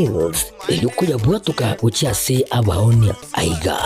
Hills yukuya bwatuka uchiase abaonia aiga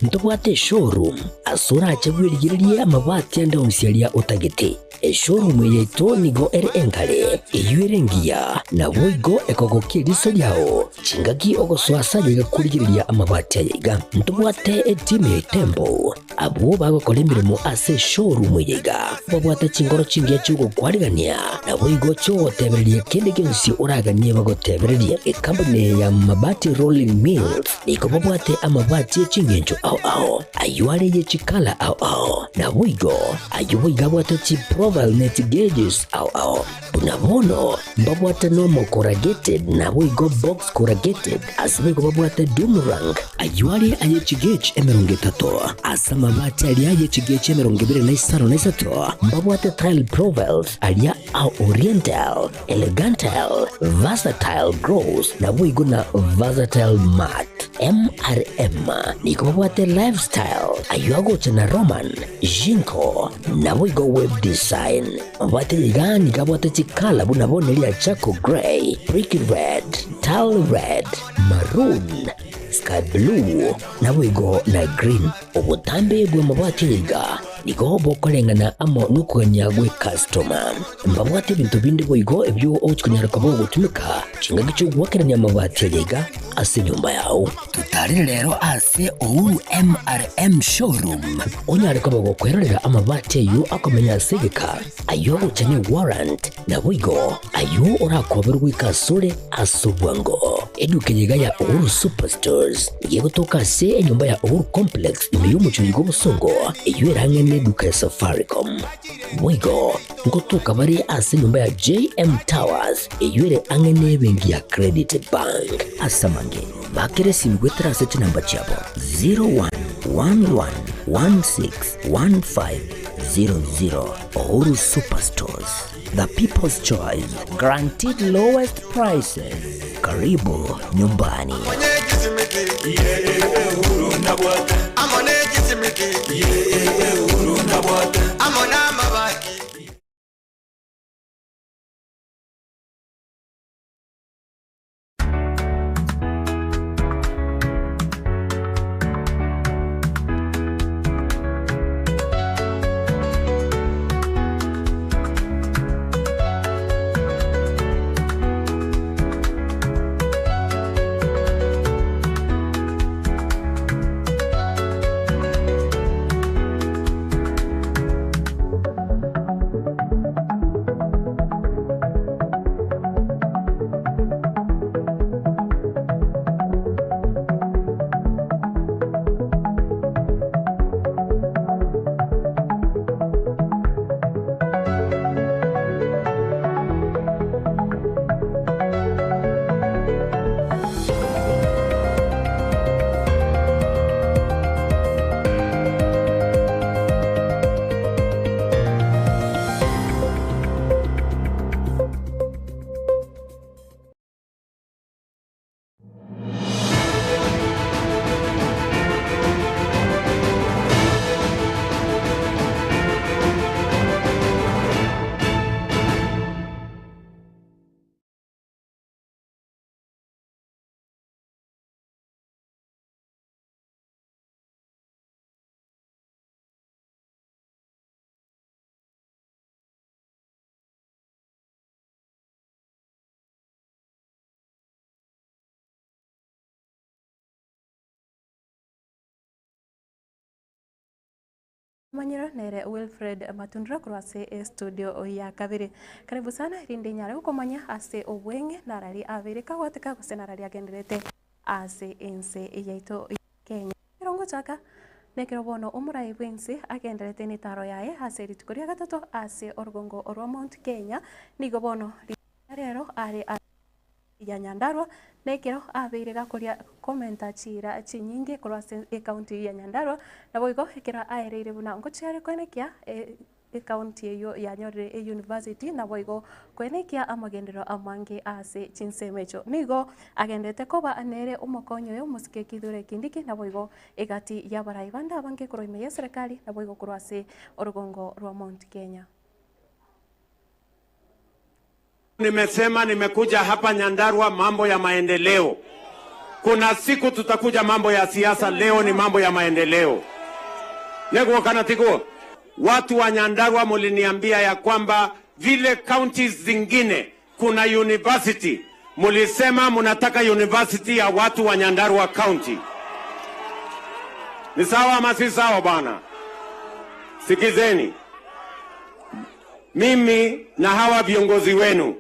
ntobwate showroom asura achabwirigirie amabati andonsialia utagete showroom yeto nigo enkale eyuerengia na boigo ekogokiriso yao chingaki ogoswasa yiga kurigiriria amabati aiga ntobwate etime tembo abo bagokora imirimo ase showroom yiga babwate chingoro chingia chugo kwarigania na boigo cho tebererie kende gensi uraganie bagotebererie company ya mabati rolling mills niko babwate amabati chingenjo ao ayuare ye chikala ao na wigo ayuiga bwate chi profile net gauges ao unabono babwate normal corrugated na wigo box corrugated asimigo babwate boomerang ayuare aye chigage emeronge tato asa mabati ali aye chigage emeronge bire na Isano na Isato babwate tile profiles alia au oriental elegantal versatile gross na wigo na versatile mat MRM niko babwate lifestyle ayuago chana roman jinko na wigo web design babwate yigani kabwate chikala bunabonelia chako gray brick red tile red maroon sky blue na wigo na green obutambe bwe mabwate yiga niko bokolengana amo nukuganya gwe customer mbabwate bintu bindi boigo ebyo ochikunyara kabo gutumika chinga gicho gwakeranya amabati yiga ase nyumba yao tutari rero ase ouru MRM showroom onyare kabo gukwerera amabati yu akomenya segeka ayo uchane warrant na boigo ayo orakoberwa ikasore asobwango eduke yiga ya ouru superstores yego toka se enyumba ya ouru complex imiyumu chuyigo busongo eyuerangene duka ya Safaricom wigo ngotoka bari ase nyumba ya JM Towers eyuere angene bengi ya Credit Bank asamange bakere simgwetera seti namba chabo 0111161500 Ouru Superstores, the people's choice, guaranteed lowest prices. Karibu nyumbani. Manyira nere Wilfred Matundra kurase studio ya kabiri. Karibu sana rinde nyare ukomanya ase obwenge narari abiri kawateka kusenarari agenderete ase ense yaito Kenya. Kirongo chaka nekirobono umurai bwensi agenderete ni taro yae ase ritukuria gatatu ase orgongo orwa Mount Kenya nigobono rero ari ya Nyandarua nekero abire gakoria komenta chira chinyingi kurase county ya Nyandarua na boigo ekera aereire buna ngochiare kwenekia county eyo ya Nyore University na boigo kwenekia amagendero amange ase chinsemecho nigo agendete koba anere umukonyo yo musike kidure kindiki na boigo egati ya baraibanda abange kuroime ya serikali na boigo kurase orugongo rwa Mount Kenya. Nimesema nimekuja hapa Nyandarua mambo ya maendeleo. Kuna siku tutakuja mambo ya siasa, leo ni mambo ya maendeleo. Nego kanatiko. Watu wa Nyandarua muliniambia ya kwamba vile counties zingine kuna university. Mulisema munataka university ya watu wa Nyandarua County. Ni sawa ama si sawa bana? Sikizeni. Mimi na hawa viongozi wenu,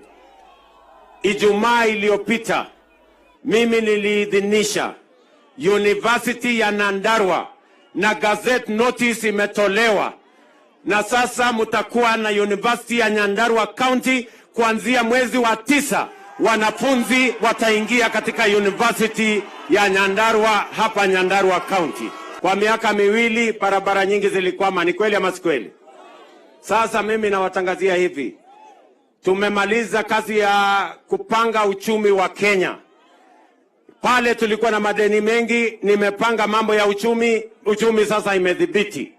Ijumaa iliyopita mimi niliidhinisha University ya Nyandarua na gazette notice imetolewa, na sasa mutakuwa na University ya Nyandarua County kuanzia mwezi wa 9. Wanafunzi wataingia katika University ya Nyandarua hapa Nyandarua County. Kwa miaka miwili barabara nyingi zilikwama, ni kweli ama si kweli? Sasa mimi nawatangazia hivi. Tumemaliza kazi ya kupanga uchumi wa Kenya. Pale tulikuwa na madeni mengi, nimepanga mambo ya uchumi sasa imedhibiti.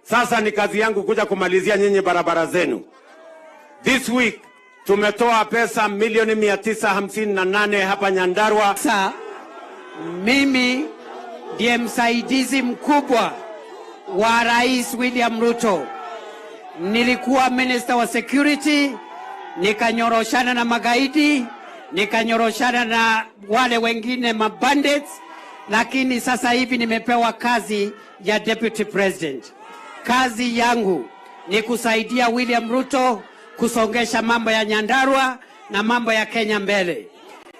Sasa ni kazi yangu kuja kumalizia nyinyi barabara zenu. This week tumetoa pesa milioni 958 hapa Nyandarua. Sasa mimi ndiye msaidizi mkubwa wa Rais William Ruto. Nilikuwa minister wa security, nikanyoroshana na magaidi, nikanyoroshana na wale wengine mabandits, lakini sasa hivi nimepewa kazi ya deputy president. Kazi yangu ni kusaidia William Ruto kusongesha mambo ya Nyandarua na mambo ya Kenya mbele.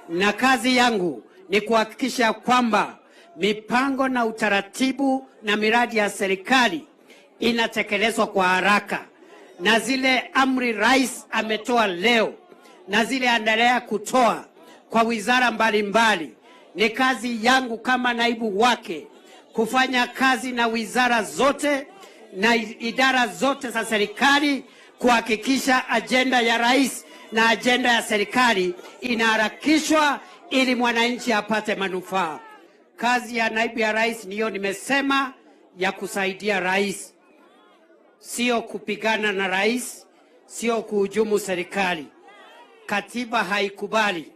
Na kazi yangu ni kuhakikisha kwamba mipango na utaratibu na miradi ya serikali inatekelezwa kwa haraka, na zile amri rais ametoa leo na zile endelea kutoa kwa wizara mbalimbali. Ni kazi yangu kama naibu wake kufanya kazi na wizara zote na idara zote za serikali kuhakikisha ajenda ya rais na ajenda ya serikali inaharakishwa ili mwananchi apate manufaa. Kazi ya naibu ya rais niyo nimesema, ya kusaidia rais, sio kupigana na rais, sio kuhujumu serikali. Katiba haikubali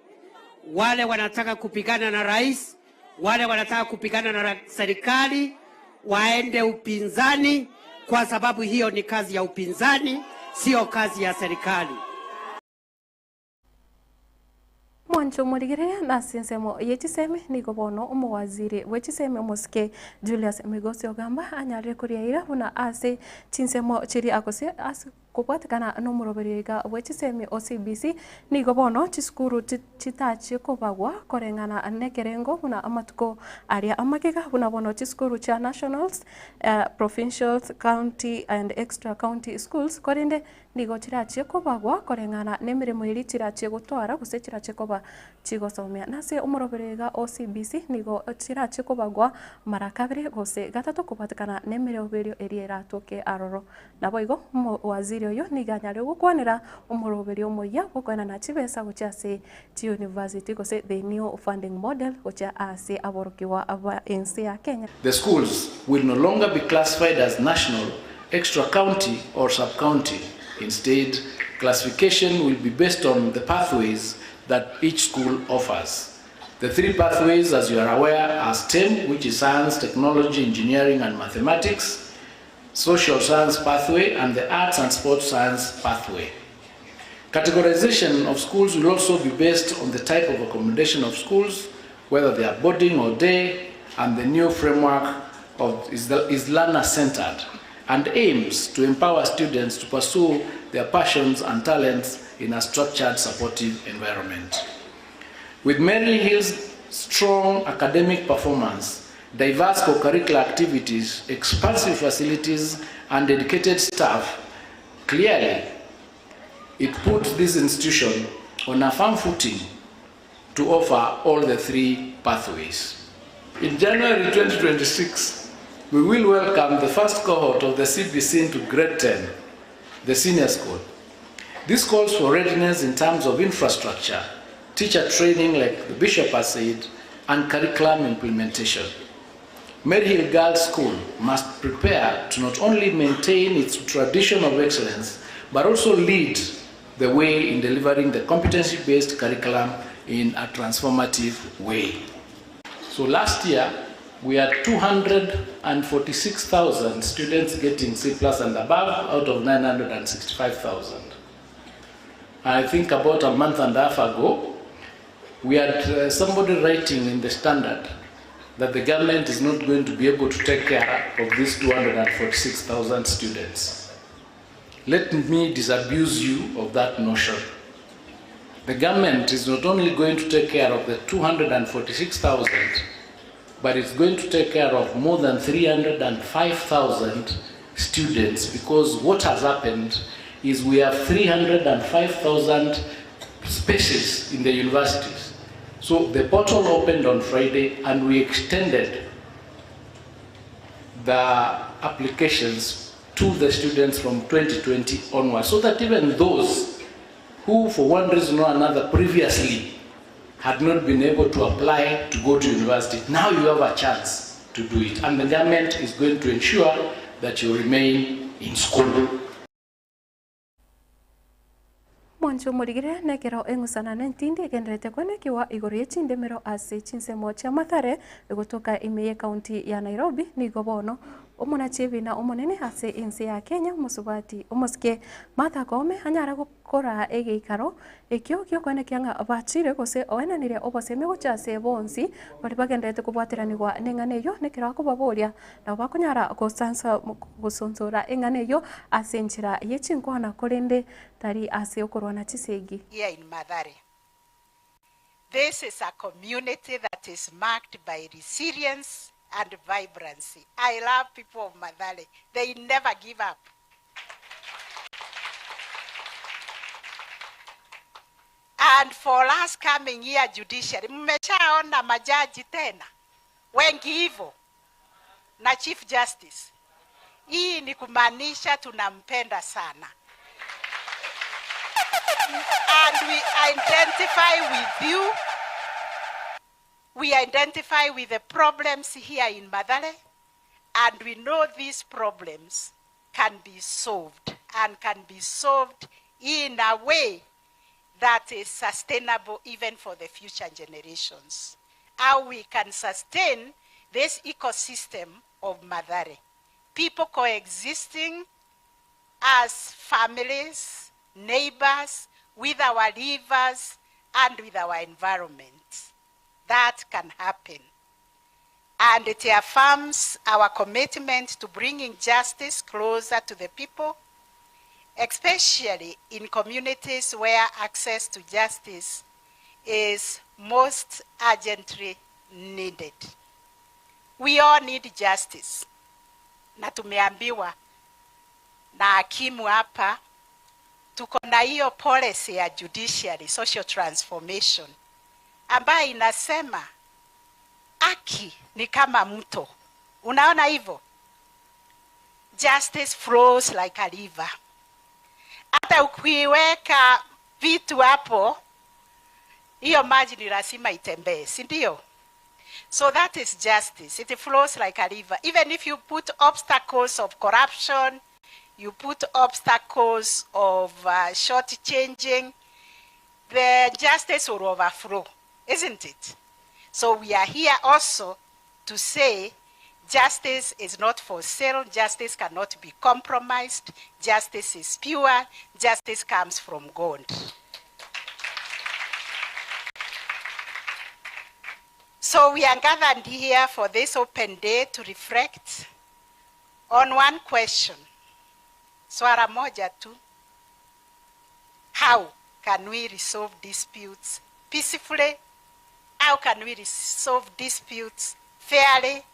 wale wanataka kupigana na rais, wale wanataka kupigana na serikali waende upinzani, kwa sababu hiyo ni kazi ya upinzani, sio kazi ya serikali. Mwancho murigire na sinsemo yechiseme nigobono umwaziri wechiseme muske Julius Migosi Ogamba anyare kuriaira buna ase chinsemo chiri akose as kupatikana no muroberega wechiseme OCBC nigobono chiskuru chitachi kobagwa korengana nekerengo buna amatuko aria amakega buna bono chiskuru cha nationals, provincials, county and extra county schools korinde nigo chirachi kobagwa korengana nemirimo iri chirachi gutwara guse chirachi koba chigosomia nase umuroberega OCBC nigo chirachi kobagwa marakabire gose gatatu kupatikana nemirobero eriera toke aroro naboigo waziri oyo niganyare gukwanira umuroberio moya gukwana na chibesa guchase chi university gose the new funding model gocha ase aborokiwa aba ense ya Kenya. The schools will no longer be classified as national, extra county or sub county. Instead, classification will be based on the pathways that each school offers. The 3 pathways, as you are aware, are STEM, which is science, technology, engineering and mathematics, social science pathway, and the arts and sports science pathway. Categorization of schools will also be based on the type of accommodation of schools, whether they are boarding or day, and the new framework is learner-centered and aims to empower students to pursue their passions and talents in a structured, supportive environment. With Mary Hill's strong academic performance, diverse co-curricular activities, expansive facilities, and dedicated staff, clearly it puts this institution on a firm footing to offer all the 3 pathways. In January 2026, we will welcome the first cohort of the CBC into grade 10, the senior school. This calls for readiness in terms of infrastructure, teacher training like the Bishop has said, and curriculum implementation. Mary Hill Girls School must prepare to not only maintain its tradition of excellence, but also lead the way in delivering the competency-based curriculum in a transformative way. So last year, we had 246,000 students getting C+ and above out of 965,000. I think about a month and a half ago, we had somebody writing in the Standard that the government is not going to be able to take care of these 246,000 students. Let me disabuse you of that notion. The government is not only going to take care of the 246,000, but it's going to take care of more than 305,000 students, because what has happened is we have 305,000 spaces in the universities. So the portal opened on Friday and we extended the applications to the students from 2020 onwards, so that even those who for one reason or another previously had not been able to apply to go to university, now you have a chance to do it. And the government is going to ensure that you remain in school. Mwancho murigire nekero engusana nentindi genderete kwene kiwa igori chindemero ase Chinsa mocha Mathare gutoka imeye county ya Nairobi ni gobono omona chebina omonene ase insi ya Kenya musubati omoske Martha Koome anyara gukora egeikaro ekyo kwene kyanga abachire gose oenanire oboseme gochase bonsi bari bagendete kubwateranirwa nenganeyo nekero kubaboria na bakunyara gosansa gusonsora enganeyo ase nchira yechinkwana korende tari ase okorwana chisegi. Here in Mathare, this is a community that is marked by resilience and vibrancy. I love people of Mathare. They never give up. And for us coming here judiciary, mmeshaona majaji tena wengi hivyo na Chief Justice. Hii ni kumaanisha tunampenda sana. And we identify with you. We identify with the problems here in Mathare, and we know these problems can be solved, and can be solved in a way that is sustainable even for the future generations. How we can sustain this ecosystem of Mathare. People coexisting as families, neighbors, with our rivers and with our environment. That can happen. And it affirms our commitment to bringing justice closer to the people, especially in communities where access to justice is most urgently needed. We all need justice. Na tumeambiwa na hakimu hapa, tuko na hiyo policy ya judiciary social transformation ambayo inasema haki ni kama mto. Unaona hivyo? Justice flows like a river. Hata ukiweka vitu hapo, hiyo maji ni lazima itembee, si ndio? So that is justice. It flows like a river. Even if you put obstacles of corruption, you put obstacles of short-changing, the justice will overflow, isn't it? So we are here also to say justice is not for sale, justice cannot be compromised, justice is pure, justice comes from God. So we are gathered here for this open day to reflect on one question. Swara moja tu. How can we resolve disputes peacefully? How can we resolve disputes fairly,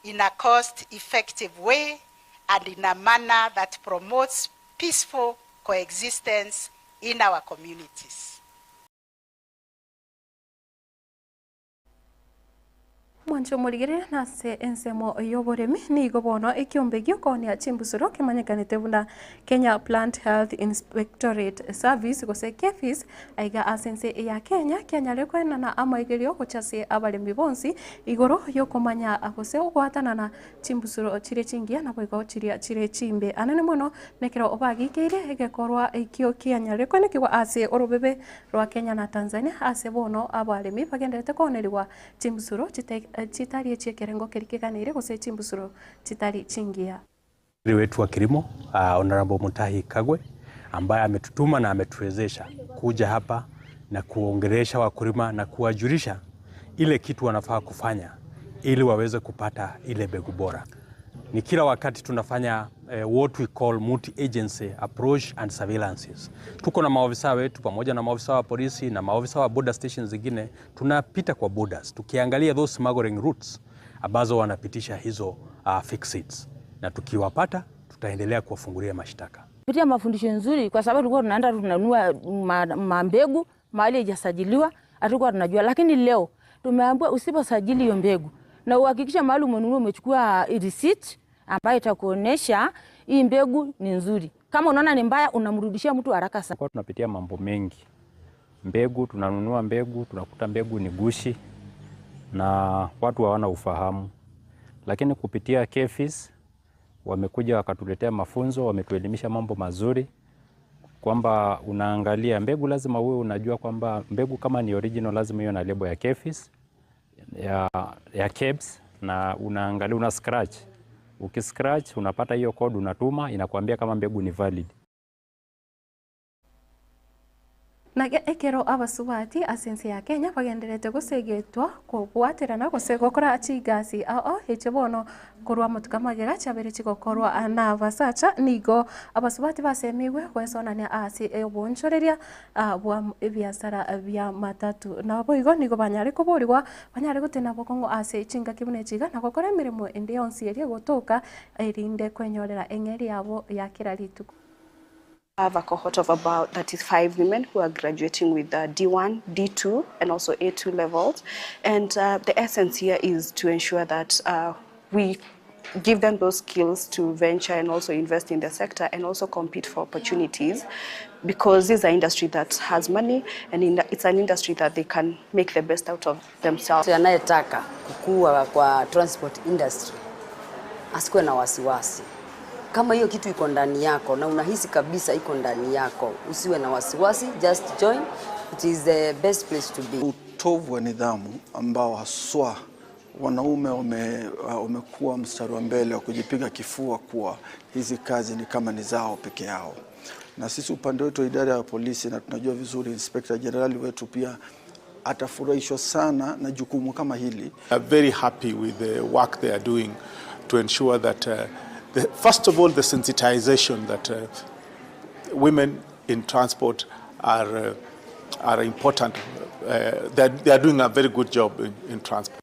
in a cost-effective way, and in a manner that promotes peaceful coexistence in our communities? Mwancho muligire nase ensemo yoboremi nigo bono ekiombegio konia chimbusuro kemanyekanete buna Kenya Plant Health Inspectorate Service gose KEPHIS aiga asense ya Kenya lekwena na amaigerio gochase abalemi bonsi igoro yokomanya agose ogwatana na chimbusuro chire chingia na boigo chire chimbe anene mono nekero obagikeire egekorwa ekio Kenya lekwene kiwa ase orobebe rwa Kenya na Tanzania ase bono abalemi bagenderete konerwa chimbusuro chitari chiekerengo kerikiganire gose chimbusuro chitari chingia. Wetu wa kilimo Honorable Mutahi Kagwe ambaye ametutuma na ametuwezesha kuja hapa na kuongelesha wakulima na kuwajulisha ile kitu wanafaa kufanya ili waweze kupata ile mbegu bora. Ni kila wakati tunafanya what we call multi-agency approach and surveillances. Tuko na maofisa wetu pamoja na maofisa wa polisi na maofisa wa border stations zingine, tunapita kwa borders tukiangalia those smuggling routes ambazo wanapitisha hizo fake seeds, na tukiwapata tutaendelea kuwafungulia mashtaka. Kupitia mafundisho nzuri, kwa sababu tulikuwa tunaenda tunanunua mbegu mahali haijasajiliwa, hatukuwa tunajua, lakini leo tumeambiwa usiposajili hiyo mbegu na uhakikisha mahali umenunua umechukua receipt ambayo itakuonesha hii mbegu ni nzuri. Kama unaona ni mbaya unamrudishia mtu haraka sana. Kwa tunapitia mambo mengi. Mbegu tunanunua mbegu, tunakuta mbegu ni gushi na watu hawana ufahamu. Lakini kupitia KEPHIS wamekuja wakatuletea mafunzo, wametuelimisha mambo mazuri kwamba unaangalia mbegu lazima uwe unajua kwamba mbegu kama ni original lazima iwe na lebo ya KEPHIS ya KEBS, na unaangalia una scratch. Ukiscratch unapata hiyo code, unatuma inakuambia kama mbegu ni valid. Nage ekero abasubati asense ya Kenya bagenderete gusegetwa kugwatirana gusegokora achigasi hechebono kurwa mutukamagera chabere chigokorwa ana basacha nigo abasubati basemiwe kwesonania ase ebonchoreria bwa ebiasara bya matatu na boigo nigo banyari kuburirwa banyari gutena bokongo ase chinga kibune chiga na gukora emirimo ende yonsi eri gotoka erinde kwenyorera engeri yabo ya kiraritu. I have a cohort of about 35 women who are graduating with D1, D2, and also A2 levels. And the essence here is to ensure that we give them those skills to venture and also invest in the sector and also compete for opportunities, because this is an industry that has money and it's an industry that they can make the best out of themselves. Anayetaka kukua kwa transport industry asikuwe na wasiwasi. Kama hiyo kitu iko ndani yako na unahisi kabisa iko ndani yako, usiwe na wasiwasi, just join. It is the best place to be. Utovu wa nidhamu ambao haswa wanaume wamekuwa mstari wa mbele wa kujipiga kifua kuwa hizi kazi ni kama ni zao peke yao. Na sisi upande wetu idara ya polisi, na tunajua vizuri Inspector General wetu pia atafurahishwa sana na jukumu kama hili. I'm very happy with the work they are doing to ensure that first of all, the sensitization that women in transport are important. They are doing a very good job in transport.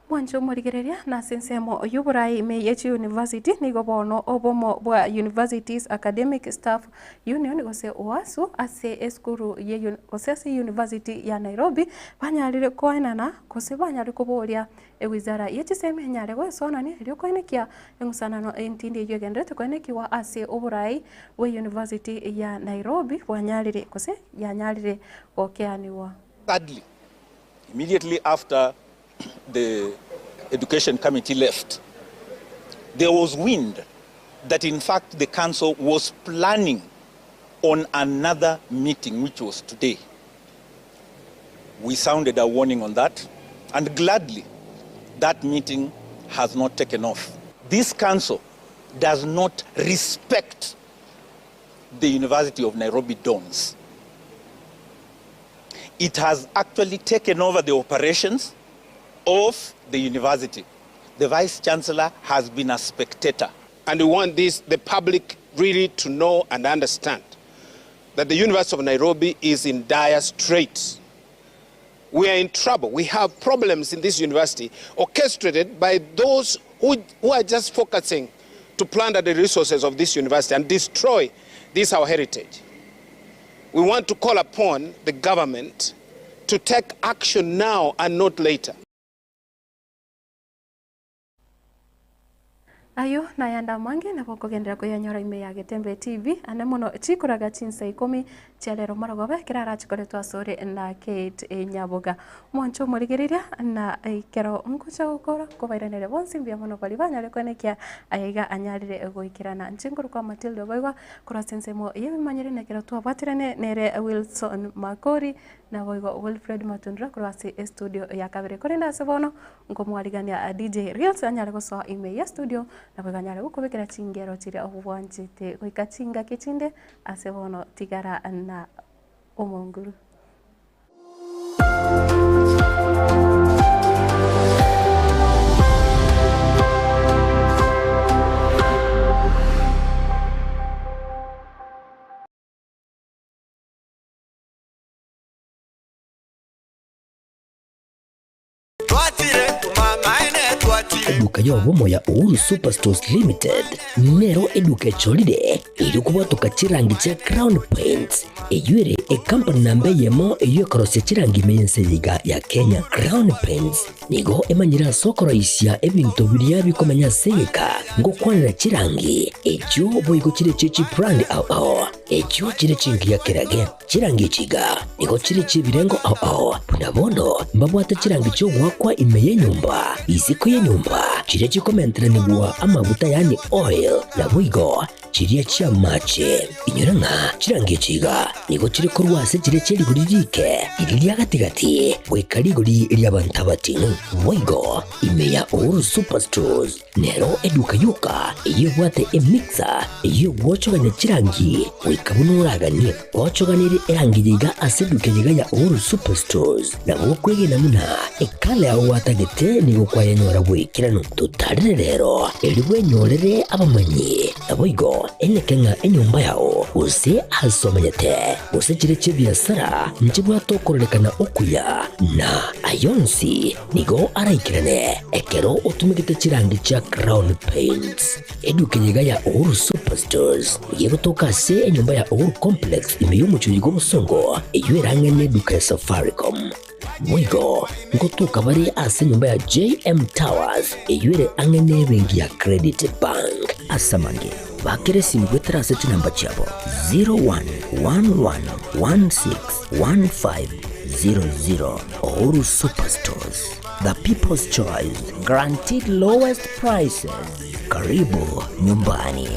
Mwancho murigereria na sensemo yuburai meyechi university nigo bono obomo bwa Universities Academic Staff Union gose oasu ase eskuru ye gose university ya Nairobi banyarire koenana gose banyarire kuboria ewizara yechiseme nyare gwesonani ryo koenekia engusanano entindi yegendete koenekiwa ase oburai we university ya Nairobi banyarire gose yanyarire okeaniwa. Thirdly, immediately after the Education Committee left, there was wind that in fact the council was planning on another meeting, which was today. We sounded a warning on that, and gladly that meeting has not taken off. This council does not respect the University of Nairobi dons. It has actually taken over the operations of the university. The Vice Chancellor has been a spectator. And we want the public really to know and understand that the University of Nairobi is in dire straits. We are in trouble. We have problems in this university orchestrated by those who are just focusing to plunder the resources of this university and destroy this our heritage. We want to call upon the government to take action now and not later. Ayo na yanda mange na kugendera kuyanyora ime ya Getembe TV ane muno chikuraga Chinsa 10 chalero maragobe kirara chikoletwa sore na Kate Nyaboga mwancho murigiriria na ikero nkucha gukora kubairanire bonsi mbia muno bali banyare kwenekia aiga anyarire goikirana nchinguru kwa Matildah Obaigwa kura sensemo yebimanyire nekero twabatirane nere Wilson Makori na Obaigwa Wilfred Matundra kura studio ya kabere korenda sebono ngomwarigania DJ Reels anyare gosoa ime ya studio na baganyare gukobekera chingero chiri obwanjite goikachinga kichinde asebono tigara na omonguru. Eduka yobomo ya Uhuru Superstores Limited nero eduka echolide iri kubatuka chirangi cha Crown Paints eyure company nambe yemo eyo korose chirangi meyense yiga ya Kenya. Crown Paints nigo emanyira sokoro isya ebintu biriya bikomanya seka ngo kwanira chirangi echo boyiko chire chichi brand ao echo chire chingi ya kerage chirangi chiga nigo chire chibirengo ao punabondo mbabwata chirangi cyo gwakwa imeye nyumba iziko ye nyumba chire chikomentra nigwa amavuta yani oil na bwigo chiriya chia mache inyuranga chirangi chiga nigo chire korwase chire chiri guririke iriya gatigati wekariguri iriya bantabatinu bwigo imeya Uhuru Superstores nero eduka yuka iyo bwate emixer iyo gwochoganya chirangi wekabunuragani gwochoganire erangi yiga aseduke yiga ya Uhuru Superstores na bwokwege namuna ekale aho watagete nigo kwayanyora bwikirano tutarire rero eriwe nyorere abamanyi aboigo enekenga enyumba yao use asomanyete use chire chibiasara nchibwa tokorekana okuya na ayonsi nigo araikirane ekero utumikite chirangi cha Crown Paints eduke yiga ya Uhuru Superstores yego tokase enyumba ya Uhuru Complex imeyumucho yigo musongo eywerangene duka ya Safaricom mwigo ngotuka bari ase nyumba ya JM Towers eyure angene bengi ya Credit Bank asamange bakere simgwetera seti namba chabo 0111161500 Uhuru Superstores, the people's choice, guaranteed lowest prices. Karibu nyumbani.